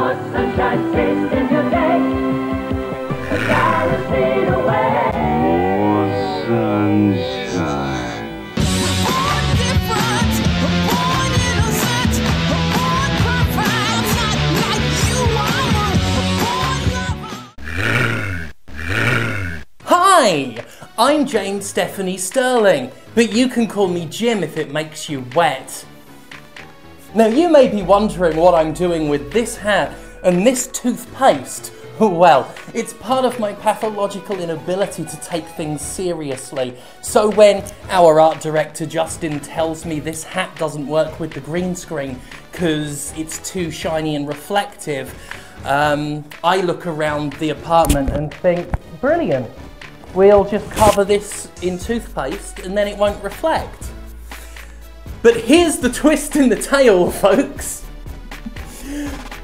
much sunshine stays in your day. A dollar fade away. More sunshine. Hi, I'm Jane Stephanie Sterling, but you can call me Jim if it makes you wet. Now you may be wondering what I'm doing with this hat and this toothpaste. Well, it's part of my pathological inability to take things seriously. So when our art director Justin tells me this hat doesn't work with the green screen because it's too shiny and reflective, I look around the apartment and think, brilliant. We'll just cover this in toothpaste and then it won't reflect. But here's the twist in the tale, folks.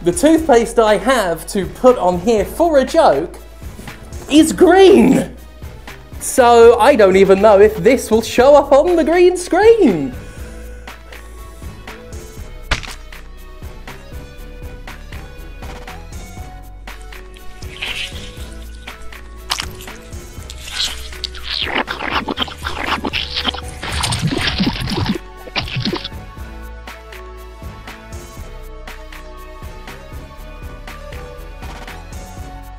The toothpaste I have to put on here for a joke is green. So I don't even know if this will show up on the green screen.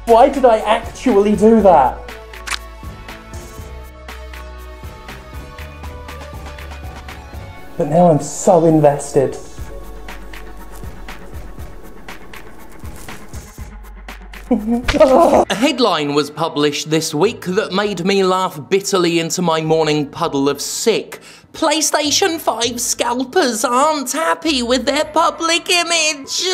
Why did I actually do that? But now I'm so invested. A headline was published this week that made me laugh bitterly into my morning puddle of sick. PlayStation 5 scalpers aren't happy with their public image.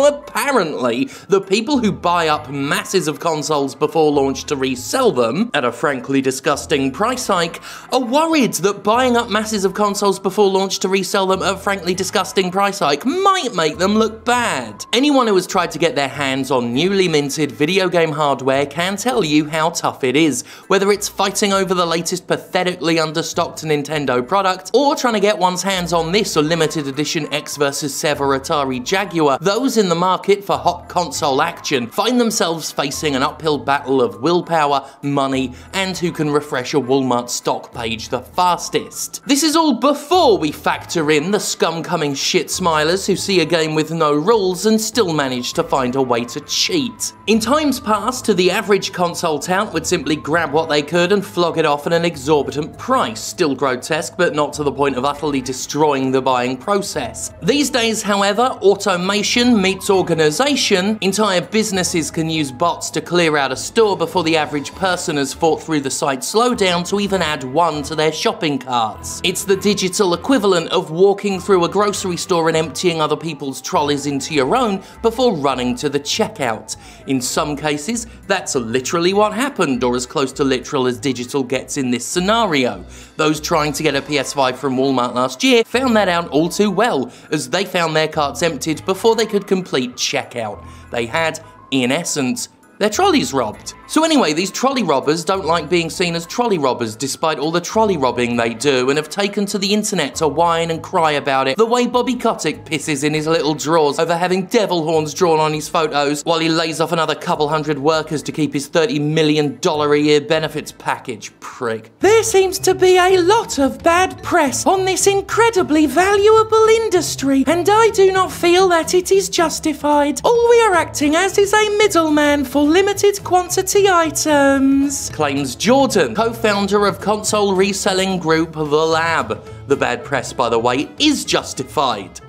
Apparently, the people who buy up masses of consoles before launch to resell them, at a frankly disgusting price hike, are worried that buying up masses of consoles before launch to resell them at a frankly disgusting price hike might make them look bad. Anyone who has tried to get their hands on newly minted video game hardware can tell you how tough it is, whether it's fighting over the latest pathetically understocked Nintendo product, or trying to get one's hands on this or limited edition X vs. Sever Atari Jaguar. Those in the market for hot console action find themselves facing an uphill battle of willpower, money, and who can refresh a Walmart stock page the fastest. This is all before we factor in the scum-coming shit smilers who see a game with no rules and still manage to find a way to cheat. In times past, the average console tout would simply grab what they could and flog it off at an exorbitant price, still grotesque but not to the point of utterly destroying the buying process. These days, however, automation meets organisation. Entire businesses can use bots to clear out a store before the average person has fought through the site slowdown to even add one to their shopping carts. It's the digital equivalent of walking through a grocery store and emptying other people's trolleys into your own before running to the checkout. In some cases, that's literally what happened, or as close to literal as digital gets in this scenario. Those trying to get a PS5 from Walmart last year found that out all too well, as they found their carts emptied before they could complete checkout. They had, in essence, their trolleys robbed. So anyway, these trolley robbers don't like being seen as trolley robbers despite all the trolley robbing they do, and have taken to the internet to whine and cry about it the way Bobby Kotick pisses in his little drawers over having devil horns drawn on his photos while he lays off another couple hundred workers to keep his $30 million a year benefits package, prick. There seems to be a lot of bad press on this incredibly valuable industry, and I do not feel that it is justified. All we are acting as is a middleman for limited quantity items, claims Jordan, co-founder of console reselling group The Lab. The bad press, by the way, is justified,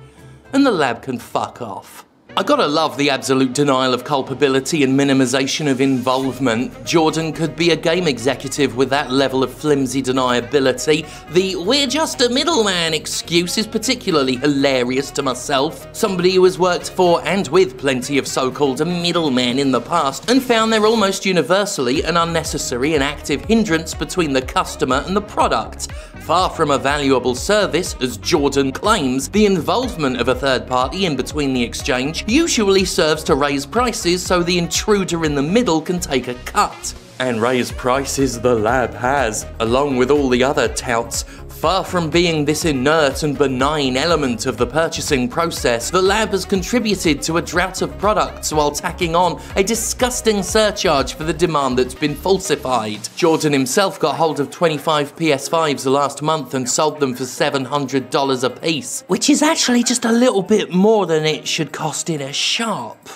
and the lab can fuck off. I gotta love the absolute denial of culpability and minimization of involvement. Jordan could be a game executive with that level of flimsy deniability. The "we're just a middleman" excuse is particularly hilarious to myself. Somebody who has worked for and with plenty of so-called middlemen in the past and found they're almost universally an unnecessary and active hindrance between the customer and the product. Far from a valuable service, as Jordan claims, the involvement of a third party in between the exchange usually serves to raise prices so the intruder in the middle can take a cut. And raise prices the lab has, along with all the other touts, Far from being this inert and benign element of the purchasing process, the lab has contributed to a drought of products while tacking on a disgusting surcharge for the demand that's been falsified. Jordan himself got hold of 25 PS5s last month and sold them for $700 a piece, which is actually just a little bit more than it should cost in a shop.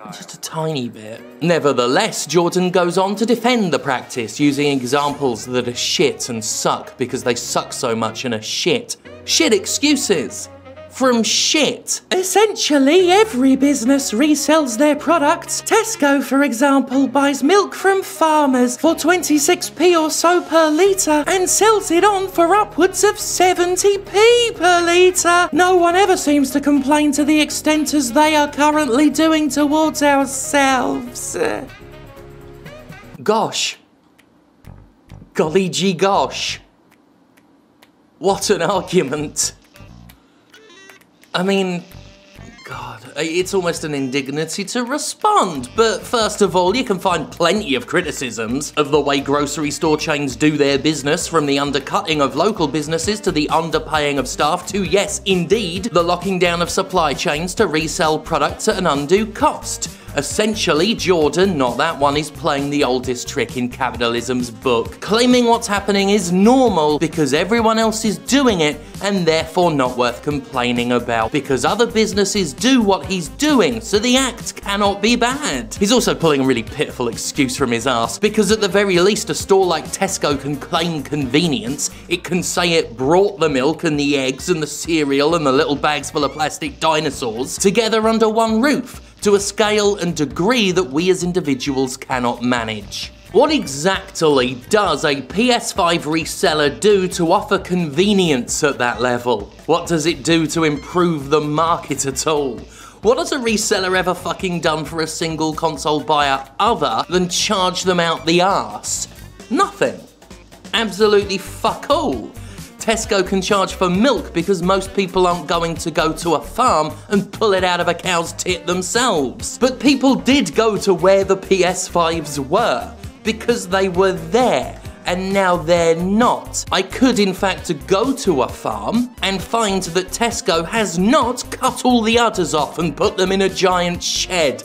Just a tiny bit. Nevertheless, Jordan goes on to defend the practice, using examples that are shit and suck because they suck so much and are shit. Shit excuses. From shit. Essentially, every business resells their products. Tesco, for example, buys milk from farmers for 26p or so per litre and sells it on for upwards of 70p per litre. No one ever seems to complain to the extent as they are currently doing towards ourselves. Gosh. Golly gee gosh. What an argument. I mean, God, it's almost an indignity to respond. But first of all, you can find plenty of criticisms of the way grocery store chains do their business, from the undercutting of local businesses to the underpaying of staff to, yes, indeed, the locking down of supply chains to resell products at an undue cost. Essentially, Jordan, not that one, is playing the oldest trick in capitalism's book, claiming what's happening is normal because everyone else is doing it and therefore not worth complaining about because other businesses do what he's doing, so the act cannot be bad. He's also pulling a really pitiful excuse from his ass because at the very least a store like Tesco can claim convenience. It can say it brought the milk and the eggs and the cereal and the little bags full of plastic dinosaurs together under one roof, to a scale and degree that we as individuals cannot manage. What exactly does a PS5 reseller do to offer convenience at that level? What does it do to improve the market at all? What has a reseller ever fucking done for a single console buyer other than charge them out the arse? Nothing. Absolutely fuck all. Tesco can charge for milk because most people aren't going to go to a farm and pull it out of a cow's tit themselves. But people did go to where the PS5s were because they were there, and now they're not. I could in fact go to a farm and find that Tesco has not cut all the udders off and put them in a giant shed.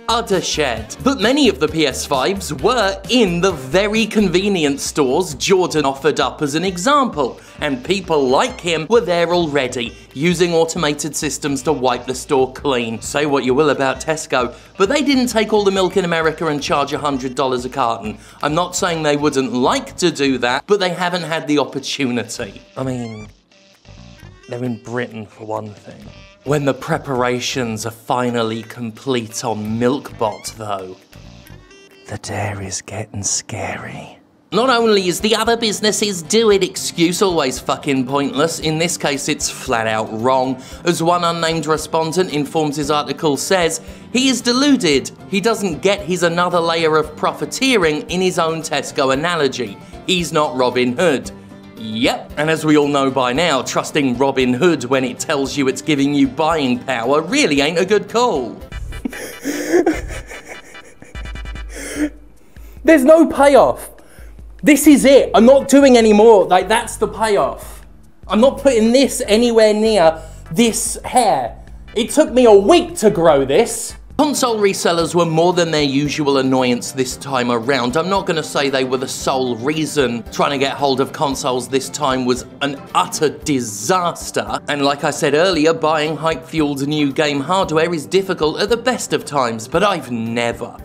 Udder shed. But many of the PS5s were in the very convenient stores Jordan offered up as an example, and people like him were there already, using automated systems to wipe the store clean. Say what you will about Tesco, but they didn't take all the milk in America and charge $100 a carton. I'm not saying they wouldn't like to do that, but they haven't had the opportunity. I mean, they're in Britain for one thing. When the preparations are finally complete on Milkbot, though, the dairy's getting scary. Not only is the other businesses do it excuse always fucking pointless, in this case it's flat out wrong. As one unnamed respondent informs his article says, he is deluded. He doesn't get his another layer of profiteering in his own Tesco analogy. He's not Robin Hood. Yep, and as we all know by now, trusting Robin Hood when it tells you it's giving you buying power really ain't a good call. There's no payoff. This is it. I'm not doing any more. Like, that's the payoff. I'm not putting this anywhere near this hair. It took me a week to grow this. Console resellers were more than their usual annoyance this time around. I'm not going to say they were the sole reason trying to get hold of consoles this time was an utter disaster. And like I said earlier, buying hype-fueled new game hardware is difficult at the best of times, but I've never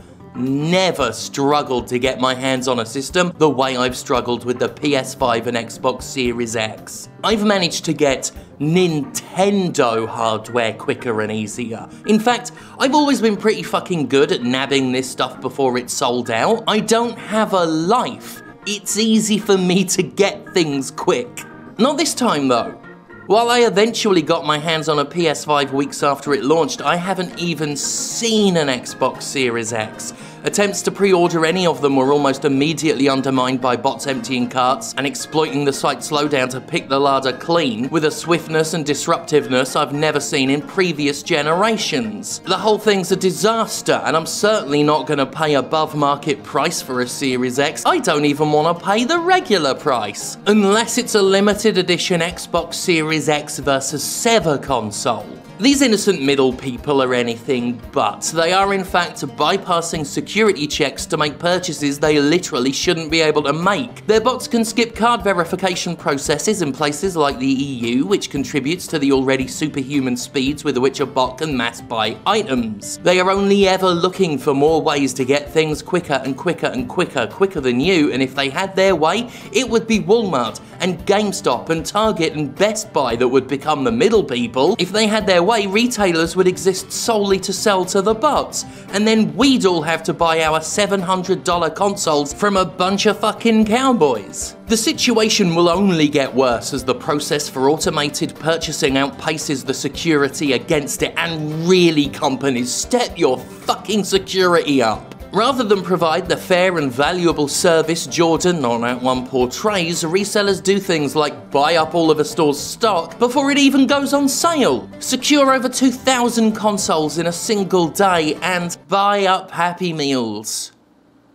struggled to get my hands on a system the way I've struggled with the PS5 and Xbox Series X. I've managed to get Nintendo hardware quicker and easier. In fact, I've always been pretty fucking good at nabbing this stuff before it's sold out. I don't have a life. It's easy for me to get things quick. Not this time though. While I eventually got my hands on a PS5 weeks after it launched, I haven't even seen an Xbox Series X. Attempts to pre-order any of them were almost immediately undermined by bots emptying carts and exploiting the site slowdown to pick the larder clean with a swiftness and disruptiveness I've never seen in previous generations. The whole thing's a disaster, and I'm certainly not going to pay above market price for a Series X. I don't even want to pay the regular price. Unless it's a limited edition Xbox Series X versus Sever console. These innocent middle people are anything but. They are in fact bypassing security checks to make purchases they literally shouldn't be able to make. Their bots can skip card verification processes in places like the EU, which contributes to the already superhuman speeds with which a bot can mass buy items. They are only ever looking for more ways to get things quicker and quicker and quicker than you, and if they had their way, it would be Walmart and GameStop and Target and Best Buy that would become the middle people. If they had their way, retailers would exist solely to sell to the bots, and then we'd all have to buy our $700 consoles from a bunch of fucking cowboys. The situation will only get worse as the process for automated purchasing outpaces the security against it, and really, companies, step your fucking security up. Rather than provide the fair and valuable service Jordan on At One portrays, resellers do things like buy up all of a store's stock before it even goes on sale, secure over 2,000 consoles in a single day, and buy up Happy Meals.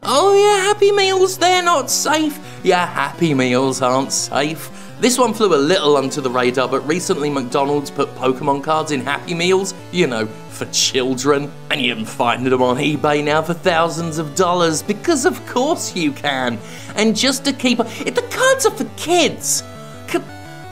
Oh yeah, Happy Meals, they're not safe. Yeah, Happy Meals aren't safe. This one flew a little under the radar, but recently McDonald's put Pokemon cards in Happy Meals, you know, for children, and you can find them on eBay now for thousands of dollars, because of course you can. And just to keep the cards are for kids.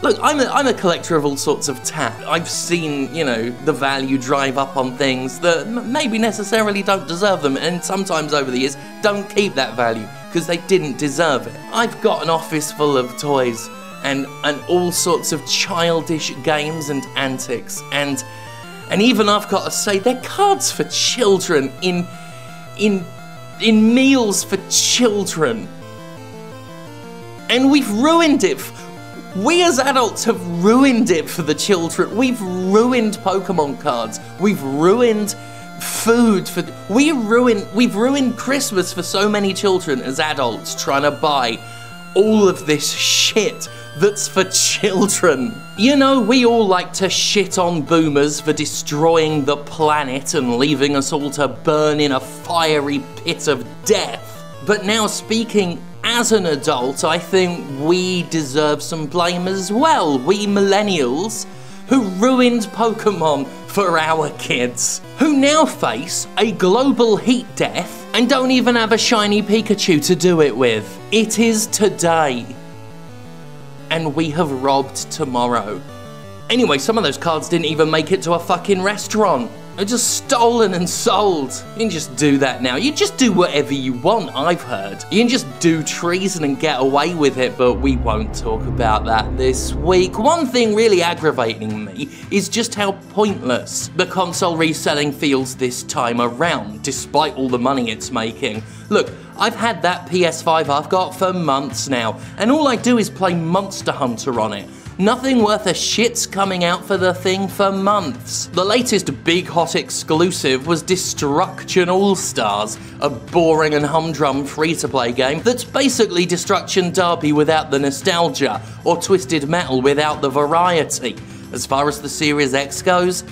Look, I'm a collector of all sorts of tat. I've seen, you know, the value drive up on things that maybe necessarily don't deserve them, and sometimes over the years don't keep that value because they didn't deserve it. I've got an office full of toys and all sorts of childish games and antics, and even I've got to say, they're cards for children in meals for children, and we've ruined it. We as adults have ruined it for the children. We've ruined Pokemon cards. We've ruined food for. We've ruined Christmas for so many children as adults trying to buy all of this shit that's for children. You know, we all like to shit on boomers for destroying the planet and leaving us all to burn in a fiery pit of death. But now, speaking as an adult, I think we deserve some blame as well. We millennials who ruined Pokemon for our kids, who now face a global heat death and don't even have a shiny Pikachu to do it with. It is today, and we have robbed tomorrow. Anyway, some of those cards didn't even make it to a fucking restaurant. They're just stolen and sold. You can just do that now. You just do whatever you want, I've heard. You can just do treason and get away with it, but we won't talk about that this week. One thing really aggravating me is just how pointless the console reselling feels this time around, despite all the money it's making. Look, I've had that PS5 I've got for months now, and all I do is play Monster Hunter on it. Nothing worth a shit's coming out for the thing for months. The latest big hot exclusive was Destruction All-Stars, a boring and humdrum free-to-play game that's basically Destruction Derby without the nostalgia, or Twisted Metal without the variety. As far as the Series X goes,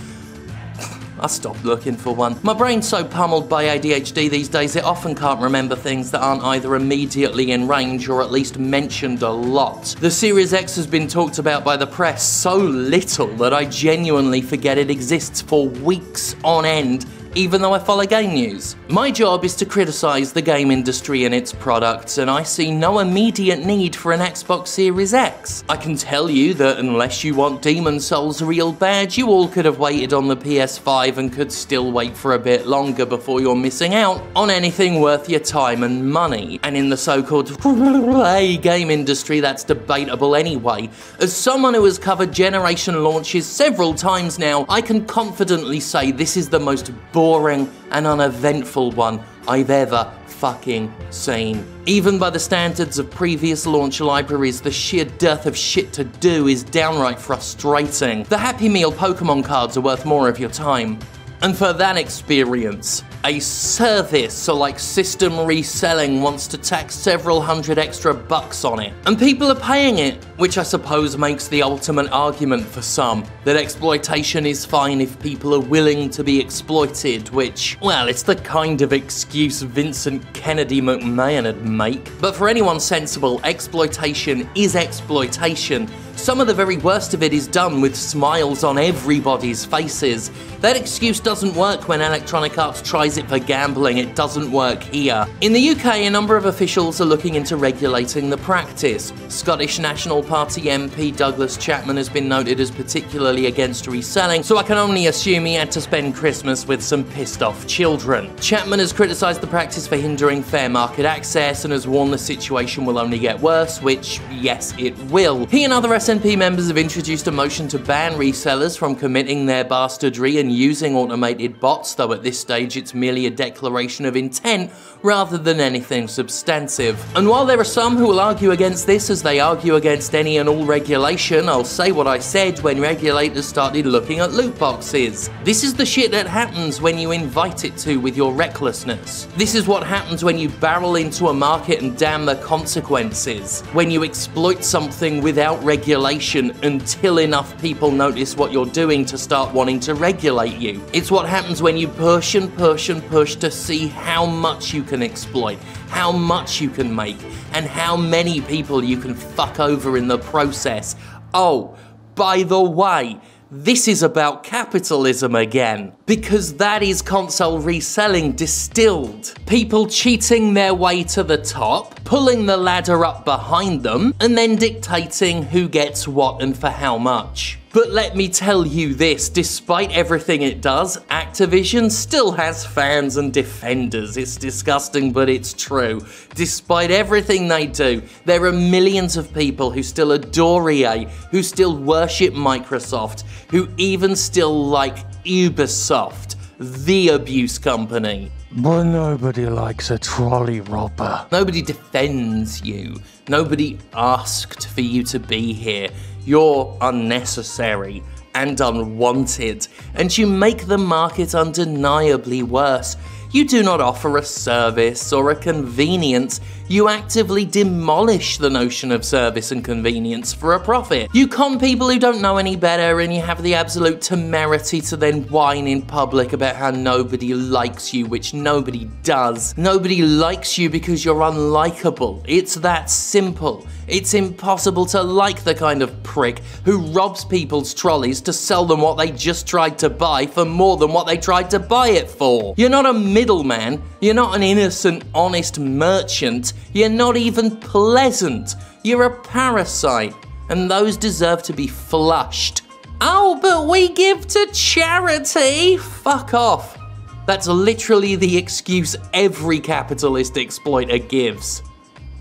I stopped looking for one. My brain's so pummeled by ADHD these days it often can't remember things that aren't either immediately in range or at least mentioned a lot. The Series X has been talked about by the press so little that I genuinely forget it exists for weeks on end, even though I follow game news. My job is to criticise the game industry and its products, and I see no immediate need for an Xbox Series X. I can tell you that unless you want Demon's Souls real bad, you all could have waited on the PS5 and could still wait for a bit longer before you're missing out on anything worth your time and money. And in the so-called game industry, that's debatable anyway. As someone who has covered generation launches several times now, I can confidently say this is the most boring and uneventful one I've ever fucking seen. Even by the standards of previous launch libraries, the sheer dearth of shit to do is downright frustrating. The Happy Meal Pokemon cards are worth more of your time. And for that experience, a service, so like system reselling, wants to tack several hundred extra bucks on it. And people are paying it, which I suppose makes the ultimate argument for some, that exploitation is fine if people are willing to be exploited, which, well, it's the kind of excuse Vincent Kennedy McMahon would make. But for anyone sensible, exploitation is exploitation. Some of the very worst of it is done with smiles on everybody's faces. That excuse doesn't work when Electronic Arts tries it for gambling. It doesn't work here. In the UK, a number of officials are looking into regulating the practice. Scottish National Party MP Douglas Chapman has been noted as particularly against reselling, so I can only assume he had to spend Christmas with some pissed off children. Chapman has criticised the practice for hindering fair market access and has warned the situation will only get worse, which, yes, it will. He and other SNP members have introduced a motion to ban resellers from committing their bastardry and using automated bots, though at this stage it's merely a declaration of intent rather than anything substantive. And while there are some who will argue against this as they argue against any and all regulation, I'll say what I said when regulators started looking at loot boxes. This is the shit that happens when you invite it to with your recklessness. This is what happens when you barrel into a market and damn the consequences. When you exploit something without regulation until enough people notice what you're doing to start wanting to regulate you. It's what happens when you push and push and push to see how much you can exploit, how much you can make, and how many people you can fuck over in the process. Oh, by the way, this is about capitalism again, because that is console reselling distilled. People cheating their way to the top, pulling the ladder up behind them, and then dictating who gets what and for how much. But let me tell you this, despite everything it does, Activision still has fans and defenders. It's disgusting, but it's true. Despite everything they do, there are millions of people who still adore EA, who still worship Microsoft, who even still like Ubisoft, the abuse company. But nobody likes a trolley robber. Nobody defends you. Nobody asked for you to be here. You're unnecessary and unwanted, and you make the market undeniably worse. You do not offer a service or a convenience. You actively demolish the notion of service and convenience for a profit. You con people who don't know any better, and you have the absolute temerity to then whine in public about how nobody likes you, which nobody does. Nobody likes you because you're unlikable. It's that simple. It's impossible to like the kind of prick who robs people's trolleys to sell them what they just tried to buy for more than what they tried to buy it for. You're not a middleman. You're not an innocent, honest merchant. You're not even pleasant. You're a parasite, and those deserve to be flushed. Oh, but we give to charity. Fuck off. That's literally the excuse every capitalist exploiter gives.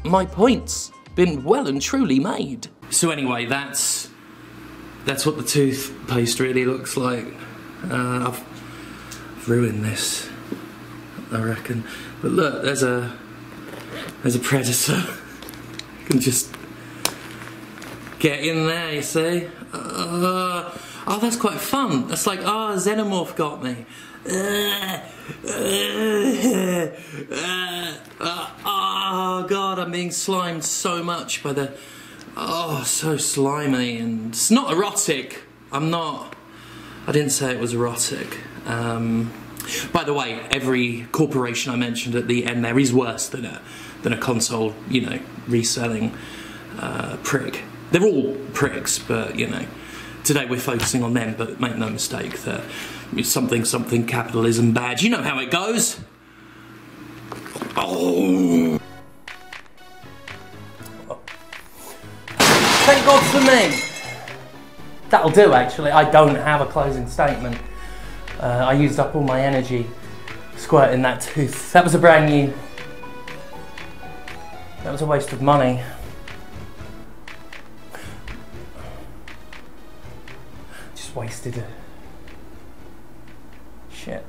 My point's been well and truly made. So anyway, that's what the toothpaste really looks like. I've ruined this, I reckon. But look, there's a predator. You can just get in there, you see? Oh, that's quite fun. That's like, oh, Xenomorph got me. Oh god, I'm being slimed so much by the... Oh, so slimy, and it's not erotic. I didn't say it was erotic. By the way, every corporation I mentioned at the end there is worse than a console, you know, reselling prick. They're all pricks, but, you know, today we're focusing on them, but make no mistake that something capitalism bad. You know how it goes. Oh. Thank God for me. That'll do, actually. I don't have a closing statement. I used up all my energy squirting that tooth. That was a brand new... That was a waste of money. Just wasted it. Shit.